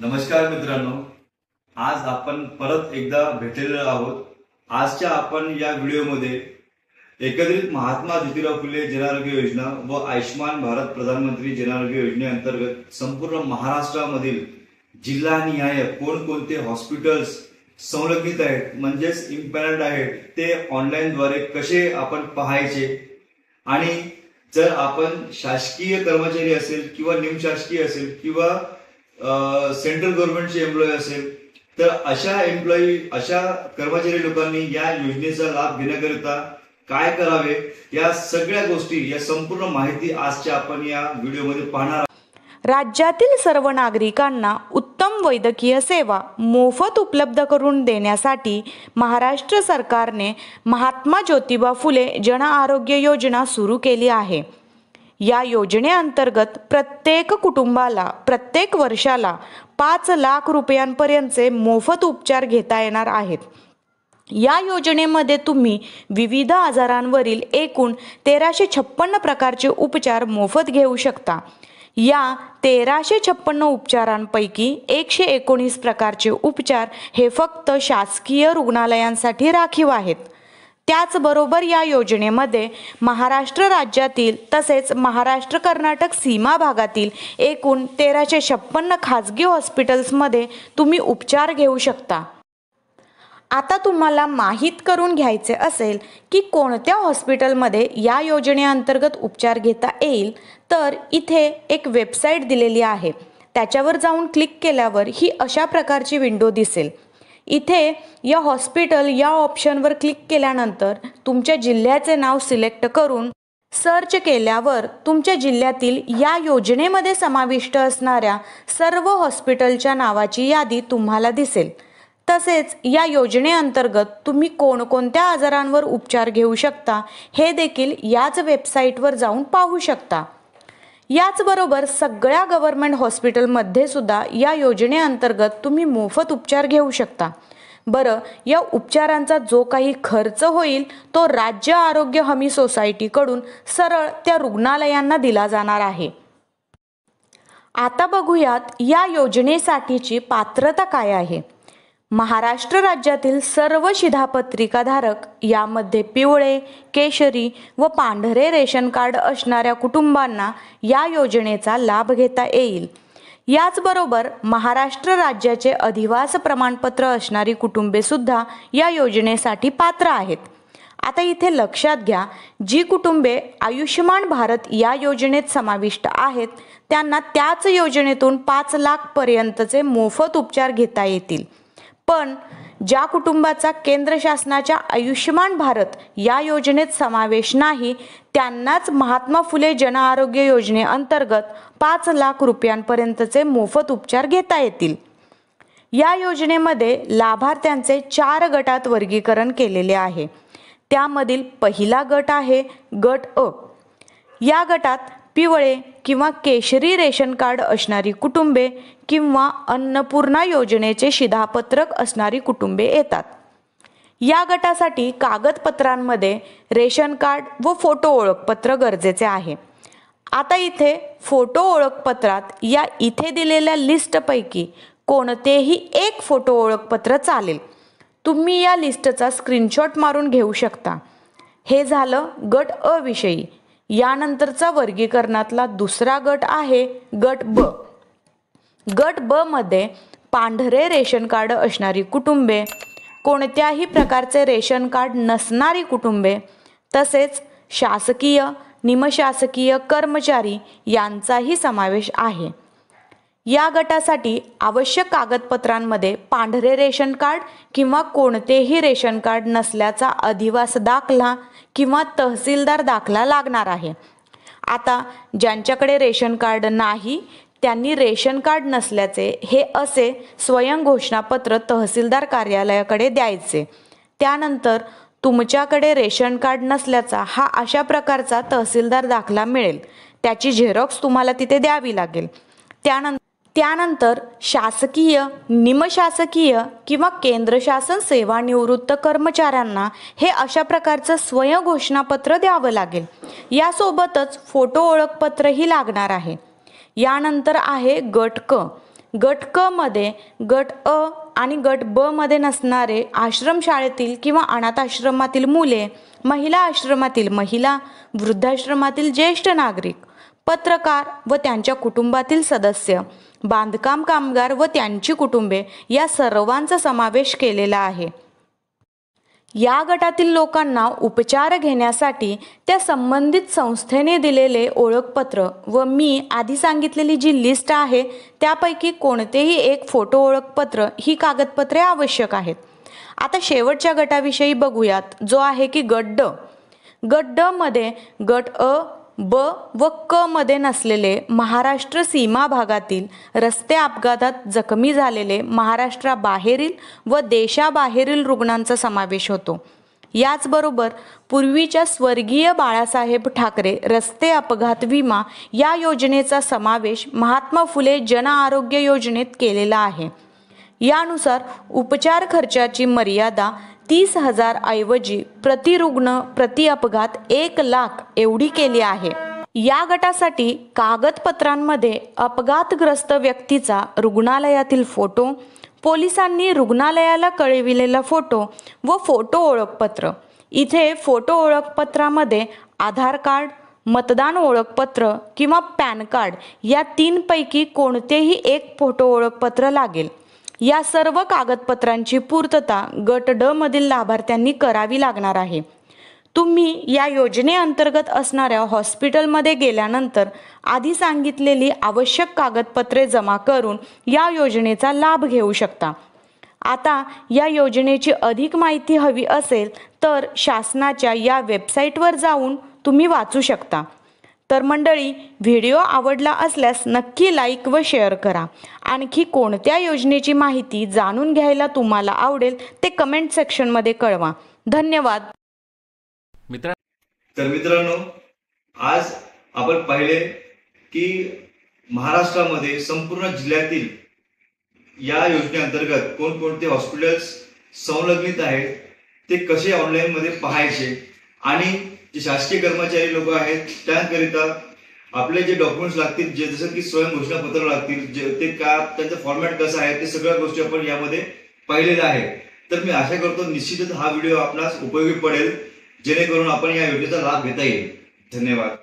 नमस्कार मित्रांनो, आज आपण परत एकदा भेटलेलो आहोत। आजच्या आपण या व्हिडिओमध्ये एकत्रित महात्मा ज्योतिराव फुले जन आरोग्य योजना व आयुष्मान भारत प्रधानमंत्री जन आरोग्य योजनेअंतर्गत संपूर्ण महाराष्ट्रामधील जिल्हानिहाय कोणकोणते हॉस्पिटल्स संलग्नित आहेत म्हणजेच इम्पॅनल्ड आहेत ते ऑनलाईन द्वारे कसे आपण पाहायचे आणि जर आपण शासकीय कर्मचारी असेल किंवा निमशासकीय असेल किंवा सेंट्रल गव्हर्नमेंटचे एम्प्लॉई असेल तर अशा कर्मचारी लोकांनी या योजनेचा लाभ घेण्याकरिता काय करावे या सगळ्या गोष्टी या संपूर्ण माहिती आजच्या आपण या व्हिडिओमध्ये पाहणार आहोत। राज्यातील सर्व नागरिकांना उत्तम वैद्यकीय सेवा मोफत उपलब्ध करून देण्यासाठी महाराष्ट्र सरकारने महात्मा ज्योतिबा फुले जन आरोग्य योजना सुरू केली आहे। या योजनेअंतर्गत प्रत्येक कुटुंबाला प्रत्येक वर्षाला 5 लाख रुपयांपर्यंतचे मोफत उपचार घेता येणार आहेत। या योजनेमध्ये तुम्ही विविध आजारांवरील एकूण 1356 प्रकारचे उपचार मोफत घेऊ शकता। या 1356 उपचारांपैकी 119 प्रकारचे उपचार हे फक्त शासकीय रुग्णालयांसाठी राखीव आहेत। त्याचबरोबर या योजनेमध्ये महाराष्ट्र राज्यातील तसेच महाराष्ट्र कर्नाटक सीमा भागातील एकूण 1356 खाजगी हॉस्पिटल्समध्ये तुम्ही उपचार घेऊ शकता। आता तुम्हाला माहीत करून घ्यायचे असेल की कोणत्या हॉस्पिटलमध्ये या योजनेअंतर्गत उपचार घेता येईल तर इथे एक वेबसाईट दिलेली आहे। त्याच्यावर जाऊन क्लिक केल्यावर ही अशा प्रकारची विंडो दिसेल। इथे या हॉस्पिटल या ऑप्शनवर क्लिक केल्यानंतर तुमच्या जिल्ह्याचे नाव सिलेक्ट करून सर्च केल्यावर तुमच्या जिल्ह्यातील या योजनेमध्ये समाविष्ट असणाऱ्या सर्व हॉस्पिटलच्या नावाची यादी तुम्हाला दिसेल। तसेच या योजनेअंतर्गत तुम्ही कोणकोणत्या आजारांवर उपचार घेऊ शकता हे देखील याच वेबसाईटवर जाऊन पाहू शकता। याचबरोबर सगळ्या गव्हर्नमेंट हॉस्पिटलमध्ये सुद्धा या योजनेअंतर्गत तुम्ही मोफत उपचार घेऊ शकता। बरं, या उपचारांचा जो काही खर्च होईल तो राज्य आरोग्य हमी सोसायटीकडून सरळ त्या रुग्णालयांना दिला जाणार आहे। आता बघूयात या योजनेसाठीची पात्रता काय आहे। महाराष्ट्र राज्यातील सर्व शिधापत्रिकाधारक यामध्ये पिवळे, केशरी व पांढरे रेशन कार्ड असणाऱ्या कुटुंबांना या योजनेचा लाभ घेता येईल। याचबरोबर महाराष्ट्र राज्याचे अधिवास प्रमाणपत्र असणारी कुटुंबे सुद्धा या योजनेसाठी पात्र आहेत। आता इथे लक्षात घ्या, जी कुटुंबे आयुष्यमान भारत या योजनेत समाविष्ट आहेत त्यांना त्याच योजनेतून 5 लाख पर्यंतचे मोफत उपचार घेता येतील। पण ज्या कुटुंबाचा केंद्र शासनाच्या आयुष्यमान भारत या योजनेत समावेश नाही त्यांनाच महात्मा फुले जन आरोग्य योजनेअंतर्गत 5 लाख रुपयांपर्यंतचे मोफत उपचार घेता येतील। या योजनेमध्ये लाभार्थ्यांचे 4 गटात वर्गीकरण केलेले आहे। त्यामधील पहिला गट आहे गट अ। या गटात पिवळे किंवा केशरी रेशन कार्ड असणारी कुटुंबे किंवा अन्नपूर्णा योजनेचे शिधापत्रक असणारी कुटुंबे येतात। या गटासाठी कागदपत्रांमध्ये रेशन कार्ड व फोटो ओळखपत्र गरजेचे आहे। आता इथे फोटो ओळखपत्रात या इथे दिलेल्या लिस्टपैकी कोणतेही एक फोटो ओळखपत्र चालेल। तुम्ही या लिस्टचा स्क्रीनशॉट मारून घेऊ शकता। हे झालं गट अ विषयी। यानंतरचा वर्गीकरणातला दुसरा गट आहे गट ब। गट ब मध्ये पांढरे रेशन कार्ड असणारी कुटुंबे, कोणत्याही प्रकारचे रेशन कार्ड नसणारी कुटुंबे तसेच शासकीय निमशासकीय कर्मचारी यांचाही समावेश आहे। या गटासाठी आवश्यक कागदपत्रांमध्ये पांढरे रेशन कार्ड किंवा कोणतेही रेशन कार्ड नसल्याचा अधिवास दाखला किंवा तहसीलदार दाखला लागणार आहे। आता ज्यांच्याकडे रेशन कार्ड नाही त्यांनी रेशन कार्ड नसल्याचे हे असे स्वयं घोषणापत्र तहसीलदार कार्यालयाकडे द्यायचे। त्यानंतर तुमच्याकडे रेशन कार्ड नसल्याचा हा अशा प्रकारचा तहसीलदार दाखला मिळेल। त्याची झेरॉक्स तुम्हाला तिथे द्यावी लागेल। त्यानंतर शासकीय निमशासकीय किंवा केंद्र शासन सेवानिवृत्त कर्मचाऱ्यांना हे अशा प्रकारचं स्वयं घोषणापत्र द्यावं लागेल। यासोबतच फोटो ओळखपत्रही लागणार आहे। यानंतर आहे गट क। गट क मध्ये गट अ आणि गट ब मध्ये नसणारे आश्रमशाळेतील किंवा अनाथ आश्रमातील मुले, महिला आश्रमातील महिला, वृद्धाश्रमातील ज्येष्ठ नागरिक, पत्रकार व त्यांच्या कुटुंबातील सदस्य, बांधकाम कामगार व त्यांची कुटुंबे या सर्वांचा समावेश केलेला आहे. या गटातील लोकांना उपचार घेण्यासाठी त्या संबंधित संस्थेने दिलेले ओळखपत्र व मी आधी सांगितलेली जी लिस्ट आहे त्यापैकी कोणतेही एक फोटो ओळखपत्र ही कागदपत्रे आवश्यक आहेत. आता शेवटच्या गटाविषयी बघूयात, जो आहे की गट ड. गट ड मध्ये गट अ, ब व क मध्ये नसलेले महाराष्ट्र सीमा भागातील रस्ते अपघातात जखमी झालेले महाराष्ट्राबाहेरील व देशाबाहेरील रुग्णांचा समावेश होतो. याचबरोबर पूर्वीच्या स्वर्गीय बाळासाहेब ठाकरे रस्ते अपघात विमा या योजनेचा समावेश महात्मा फुले जन आरोग्य योजनेत केलेला आहे. यानुसार उपचार खर्चाची मर्यादा 30,000 ऐवजी प्रति रुग्ण प्रति अपघात 1,00,000 एवढी केली आहे. या गटासाठी कागदपत्रांमध्ये अपघातग्रस्त व्यक्तीचा रुग्णालयातील फोटो, पोलिसांनी रुग्णालयाला कळविलेला फोटो व फोटो ओळखपत्र. इथे फोटो ओळखपत्रामध्ये आधार कार्ड, मतदान ओळखपत्र किंवा पॅन कार्ड या 3 पैकी कोणतेही एक फोटो ओळखपत्र लागेल. या सर्व कागदपत्रांची पूर्तता गट ड मधील लाभार्थ्यांनी करावी लागणार आहे. तुम्ही या योजनेअंतर्गत असणाऱ्या हॉस्पिटलमध्ये गेल्यानंतर आधी सांगितलेली आवश्यक कागदपत्रे जमा करून या योजनेचा लाभ घेऊ शकता. आता या योजनेची अधिक माहिती हवी असेल तर शासनाच्या या वेबसाईटवर जाऊन तुम्ही वाचू शकता. तर मंडळी, व्हिडिओ आवडला असल्यास नक्की लाईक व शेअर करा. आणखी कोणत्या योजनेची माहिती जाणून घ्यायला तुम्हाला आवडेल ते कमेंट सेक्शनमध्ये कळवा. धन्यवाद. तर मित्रांनो, आज आपण पाहिले की महाराष्ट्रामध्ये संपूर्ण जिल्ह्यातील या योजनेअंतर्गत कोणकोणते हॉस्पिटल्स संलग्नित आहेत ते कसे ऑनलाईन मध्ये पाहायचे आणि जे शासकीय कर्मचारी लोक आहेत त्याकरिता आपले जे डॉक्युमेंट्स लागतील, जे जसं की स्वयं घोषणापत्र लागतील, जे ते का त्यांचं फॉर्मॅट कसं आहे ते सगळ्या गोष्टी आपण यामध्ये पाहिलेल्या आहे. तर मी आशा करतो निश्चितच हा व्हिडिओ आपणास उपयोगी पडेल, जेणेकरून आपण या योजनेचा लाभ घेता येईल. धन्यवाद.